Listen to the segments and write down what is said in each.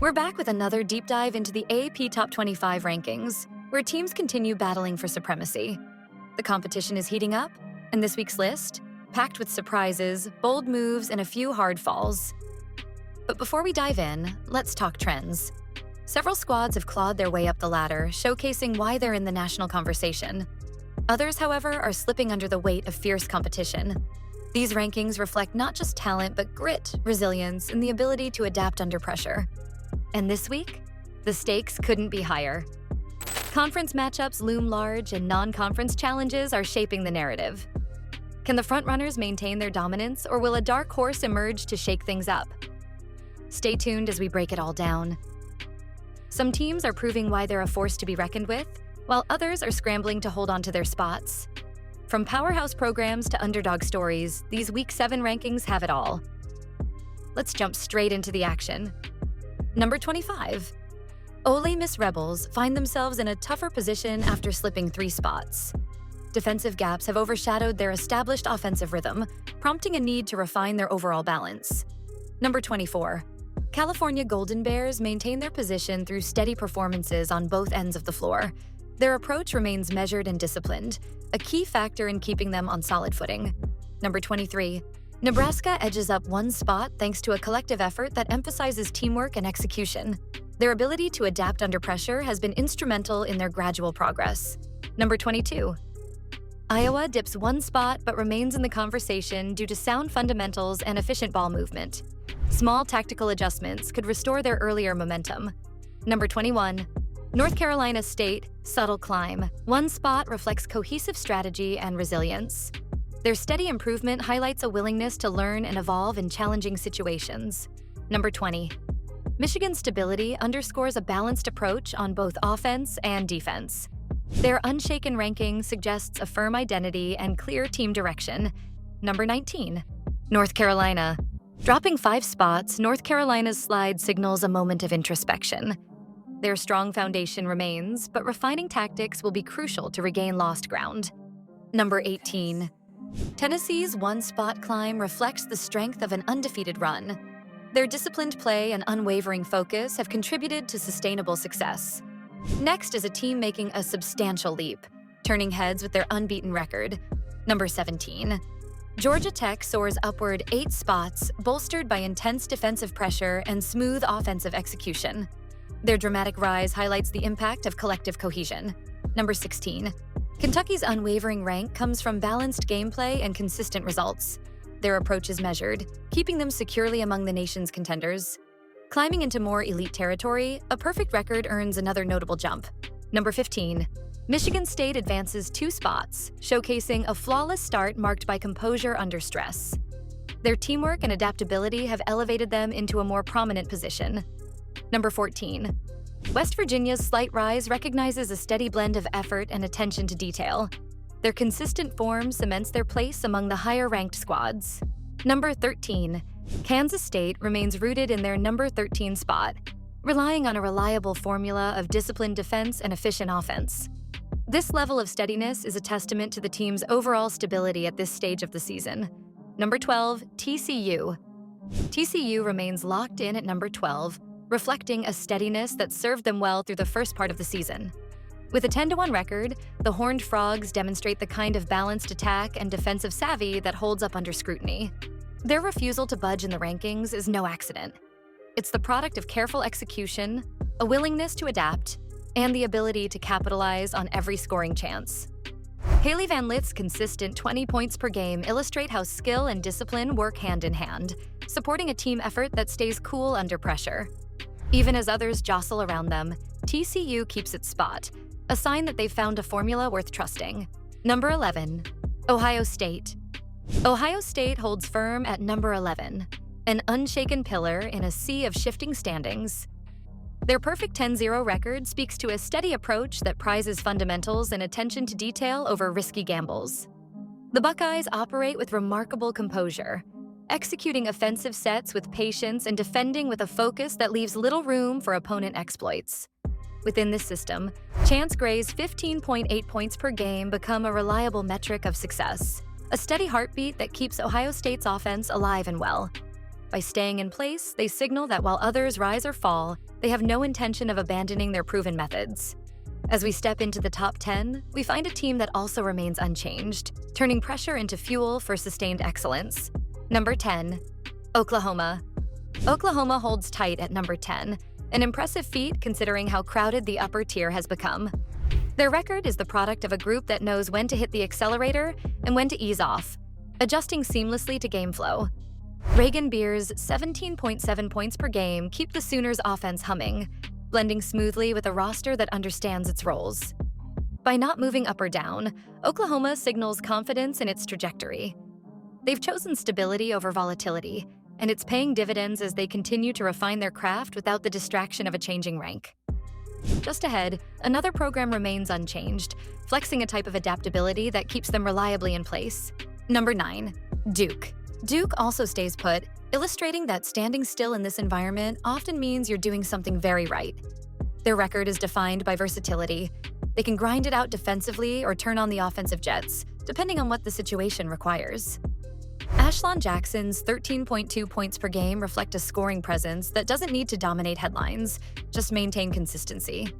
We're back with another deep dive into the AP Top 25 rankings, where teams continue battling for supremacy. The competition is heating up, and this week's list, packed with surprises, bold moves, and a few hard falls. But before we dive in, let's talk trends. Several squads have clawed their way up the ladder, showcasing why they're in the national conversation. Others, however, are slipping under the weight of fierce competition. These rankings reflect not just talent, but grit, resilience, and the ability to adapt under pressure. And this week, the stakes couldn't be higher. Conference matchups loom large, and non-conference challenges are shaping the narrative. Can the frontrunners maintain their dominance, or will a dark horse emerge to shake things up? Stay tuned as we break it all down. Some teams are proving why they're a force to be reckoned with, while others are scrambling to hold on to their spots. From powerhouse programs to underdog stories, these Week 7 rankings have it all. Let's jump straight into the action. Number 25. Ole Miss Rebels find themselves in a tougher position after slipping 3 spots. Defensive gaps have overshadowed their established offensive rhythm, prompting a need to refine their overall balance. Number 24. California Golden Bears maintain their position through steady performances on both ends of the floor. Their approach remains measured and disciplined, a key factor in keeping them on solid footing. Number 23. Nebraska edges up 1 spot thanks to a collective effort that emphasizes teamwork and execution. Their ability to adapt under pressure has been instrumental in their gradual progress. Number 22. Iowa dips 1 spot but remains in the conversation due to sound fundamentals and efficient ball movement. Small tactical adjustments could restore their earlier momentum. Number 21. North Carolina State, subtle climb. 1 spot reflects cohesive strategy and resilience. Their steady improvement highlights a willingness to learn and evolve in challenging situations. Number 20. Michigan's stability underscores a balanced approach on both offense and defense. Their unshaken ranking suggests a firm identity and clear team direction. Number 19. North Carolina. Dropping 5 spots, North Carolina's slide signals a moment of introspection. Their strong foundation remains, but refining tactics will be crucial to regain lost ground. Number 18. Tennessee's 1-spot climb reflects the strength of an undefeated run. Their disciplined play and unwavering focus have contributed to sustainable success. Next is a team making a substantial leap, turning heads with their unbeaten record. Number 17. Georgia Tech soars upward 8 spots, bolstered by intense defensive pressure and smooth offensive execution. Their dramatic rise highlights the impact of collective cohesion. Number 16. Kentucky's unwavering rank comes from balanced gameplay and consistent results. Their approach is measured, keeping them securely among the nation's contenders. Climbing into more elite territory, a perfect record earns another notable jump. Number 15. Michigan State advances 2 spots, showcasing a flawless start marked by composure under stress. Their teamwork and adaptability have elevated them into a more prominent position. Number 14. West Virginia's slight rise recognizes a steady blend of effort and attention to detail. Their consistent form cements their place among the higher-ranked squads. Number 13. Kansas State remains rooted in their number 13 spot, relying on a reliable formula of disciplined defense and efficient offense. This level of steadiness is a testament to the team's overall stability at this stage of the season. Number 12. TCU. TCU remains locked in at number 12, reflecting a steadiness that served them well through the first part of the season. With a 10-1 record, the Horned Frogs demonstrate the kind of balanced attack and defensive savvy that holds up under scrutiny. Their refusal to budge in the rankings is no accident. It's the product of careful execution, a willingness to adapt, and the ability to capitalize on every scoring chance. Haley Van Lit's consistent 20 points per game illustrate how skill and discipline work hand in hand, supporting a team effort that stays cool under pressure. Even as others jostle around them, TCU keeps its spot, a sign that they've found a formula worth trusting. Number 11. Ohio State. Ohio State holds firm at number 11, an unshaken pillar in a sea of shifting standings. Their perfect 10-0 record speaks to a steady approach that prizes fundamentals and attention to detail over risky gambles. The Buckeyes operate with remarkable composure, executing offensive sets with patience and defending with a focus that leaves little room for opponent exploits. Within this system, Chance Gray's 15.8 points per game become a reliable metric of success, a steady heartbeat that keeps Ohio State's offense alive and well. By staying in place, they signal that while others rise or fall, they have no intention of abandoning their proven methods. As we step into the top 10, we find a team that also remains unchanged, turning pressure into fuel for sustained excellence. Number 10. Oklahoma. Oklahoma holds tight at number 10, an impressive feat considering how crowded the upper tier has become. Their record is the product of a group that knows when to hit the accelerator and when to ease off, adjusting seamlessly to game flow. Reagan Beer's 17.7 points per game keep the Sooners' offense humming, blending smoothly with a roster that understands its roles. By not moving up or down, Oklahoma signals confidence in its trajectory. They've chosen stability over volatility, and it's paying dividends as they continue to refine their craft without the distraction of a changing rank. Just ahead, another program remains unchanged, flexing a type of adaptability that keeps them reliably in place. Number 9. Duke. Duke also stays put, illustrating that standing still in this environment often means you're doing something very right. Their record is defined by versatility. They can grind it out defensively or turn on the offensive jets, depending on what the situation requires. Ashlon Jackson's 13.2 points per game reflect a scoring presence that doesn't need to dominate headlines, just maintain consistency.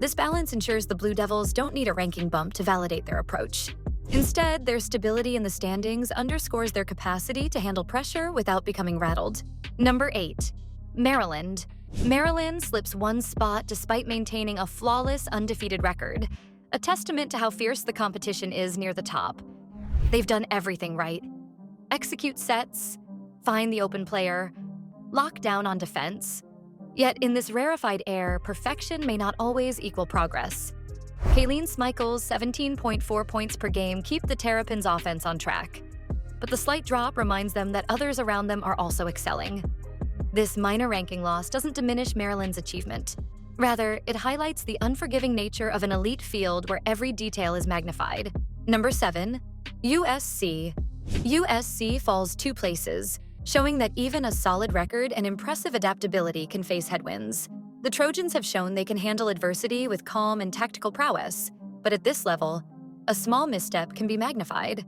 This balance ensures the Blue Devils don't need a ranking bump to validate their approach. Instead, their stability in the standings underscores their capacity to handle pressure without becoming rattled. Number 8. Maryland. Maryland slips one spot despite maintaining a flawless, undefeated record, a testament to how fierce the competition is near the top. They've done everything right. Execute sets, find the open player, lock down on defense. Yet in this rarefied air, perfection may not always equal progress. Kayleen Smichael's 17.4 points per game keep the Terrapins' offense on track. But the slight drop reminds them that others around them are also excelling. This minor ranking loss doesn't diminish Maryland's achievement. Rather, it highlights the unforgiving nature of an elite field where every detail is magnified. Number 7. USC. USC falls 2 places, showing that even a solid record and impressive adaptability can face headwinds. The Trojans have shown they can handle adversity with calm and tactical prowess, but at this level, a small misstep can be magnified.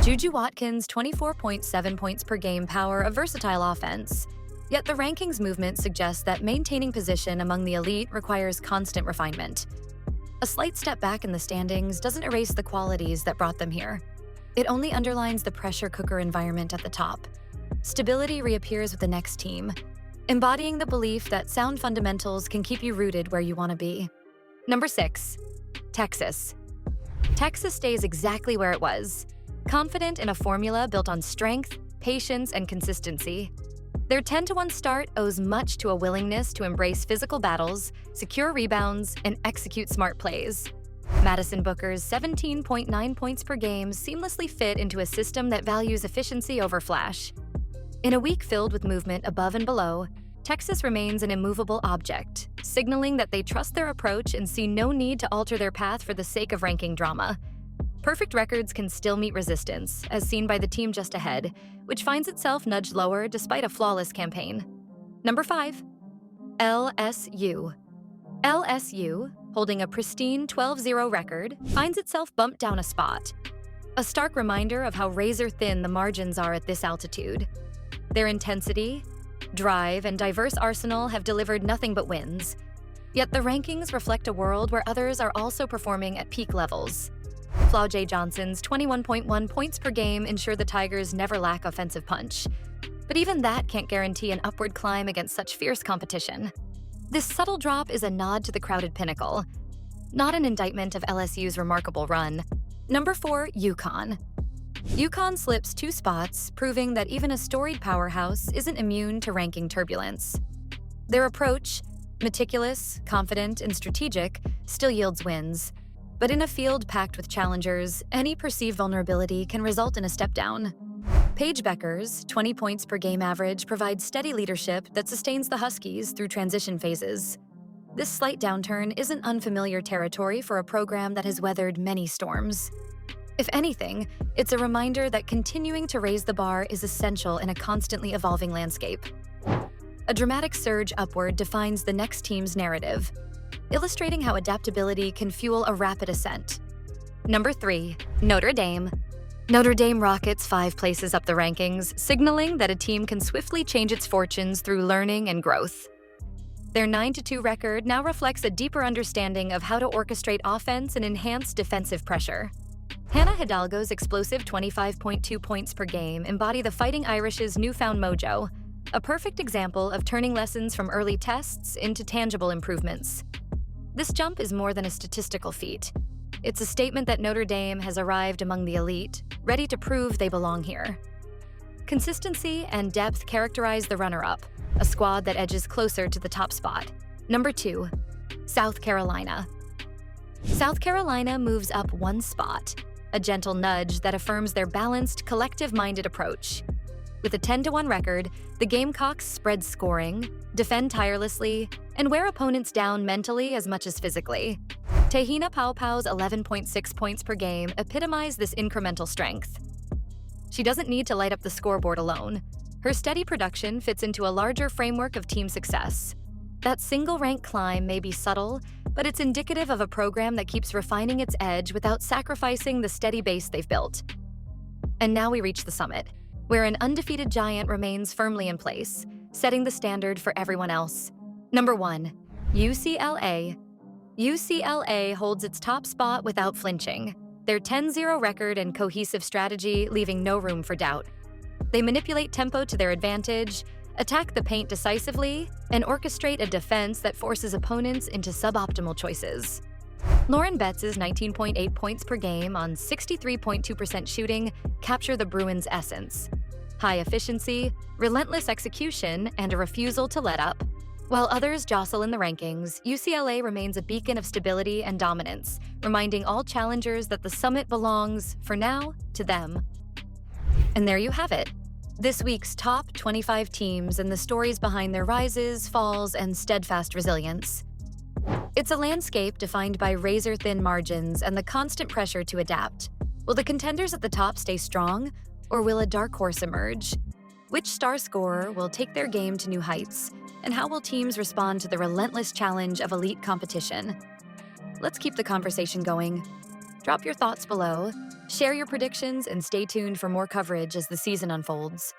Juju Watkins' 24.7 points per game power a versatile offense, yet the rankings movement suggests that maintaining position among the elite requires constant refinement. A slight step back in the standings doesn't erase the qualities that brought them here. It only underlines the pressure cooker environment at the top. Stability reappears with the next team, embodying the belief that sound fundamentals can keep you rooted where you want to be. Number 6. Texas. Texas stays exactly where it was, confident in a formula built on strength, patience, and consistency. Their 10-1 start owes much to a willingness to embrace physical battles, secure rebounds, and execute smart plays. Madison Booker's 17.9 points per game seamlessly fit into a system that values efficiency over flash. In a week filled with movement above and below, Texas remains an immovable object, signaling that they trust their approach and see no need to alter their path for the sake of ranking drama. Perfect records can still meet resistance, as seen by the team just ahead, which finds itself nudged lower despite a flawless campaign. Number 5. LSU. LSU, holding a pristine 12-0 record, finds itself bumped down a spot. A stark reminder of how razor-thin the margins are at this altitude. Their intensity, drive, and diverse arsenal have delivered nothing but wins. Yet the rankings reflect a world where others are also performing at peak levels. Flaw J. Johnson's 21.1 points per game ensure the Tigers never lack offensive punch. But even that can't guarantee an upward climb against such fierce competition. This subtle drop is a nod to the crowded pinnacle, not an indictment of LSU's remarkable run. Number 4, UConn. UConn slips 2 spots, proving that even a storied powerhouse isn't immune to ranking turbulence. Their approach, meticulous, confident, and strategic, still yields wins. But in a field packed with challengers, any perceived vulnerability can result in a step down. Paige Becker's 20 points per game average provides steady leadership that sustains the Huskies through transition phases. This slight downturn isn't unfamiliar territory for a program that has weathered many storms. If anything, it's a reminder that continuing to raise the bar is essential in a constantly evolving landscape. A dramatic surge upward defines the next team's narrative, illustrating how adaptability can fuel a rapid ascent. Number 3, Notre Dame. Notre Dame rockets 5 places up the rankings, signaling that a team can swiftly change its fortunes through learning and growth. Their 9-2 record now reflects a deeper understanding of how to orchestrate offense and enhance defensive pressure. Hannah Hidalgo's explosive 25.2 points per game embody the Fighting Irish's newfound mojo, a perfect example of turning lessons from early tests into tangible improvements. This jump is more than a statistical feat. It's a statement that Notre Dame has arrived among the elite, ready to prove they belong here. Consistency and depth characterize the runner-up, a squad that edges closer to the top spot. Number 2, South Carolina. South Carolina moves up 1 spot, a gentle nudge that affirms their balanced, collective-minded approach. With a 10-1 record, the Gamecocks spread scoring, defend tirelessly, and wear opponents down mentally as much as physically. Tehina Paupau's 11.6 points per game epitomize this incremental strength. She doesn't need to light up the scoreboard alone. Her steady production fits into a larger framework of team success. That single-rank climb may be subtle, but it's indicative of a program that keeps refining its edge without sacrificing the steady base they've built. And now we reach the summit, where an undefeated giant remains firmly in place, setting the standard for everyone else. Number 1, UCLA. UCLA holds its top spot without flinching, their 10-0 record and cohesive strategy leaving no room for doubt. They manipulate tempo to their advantage, attack the paint decisively, and orchestrate a defense that forces opponents into suboptimal choices. Lauren Betts' 19.8 points per game on 63.2% shooting capture the Bruins' essence. High efficiency, relentless execution, and a refusal to let up. While others jostle in the rankings, UCLA remains a beacon of stability and dominance, reminding all challengers that the summit belongs, for now, to them. And there you have it. This week's top 25 teams and the stories behind their rises, falls, and steadfast resilience. It's a landscape defined by razor-thin margins and the constant pressure to adapt. Will the contenders at the top stay strong, or will a dark horse emerge? Which star scorer will take their game to new heights, and how will teams respond to the relentless challenge of elite competition? Let's keep the conversation going. Drop your thoughts below, share your predictions, and stay tuned for more coverage as the season unfolds.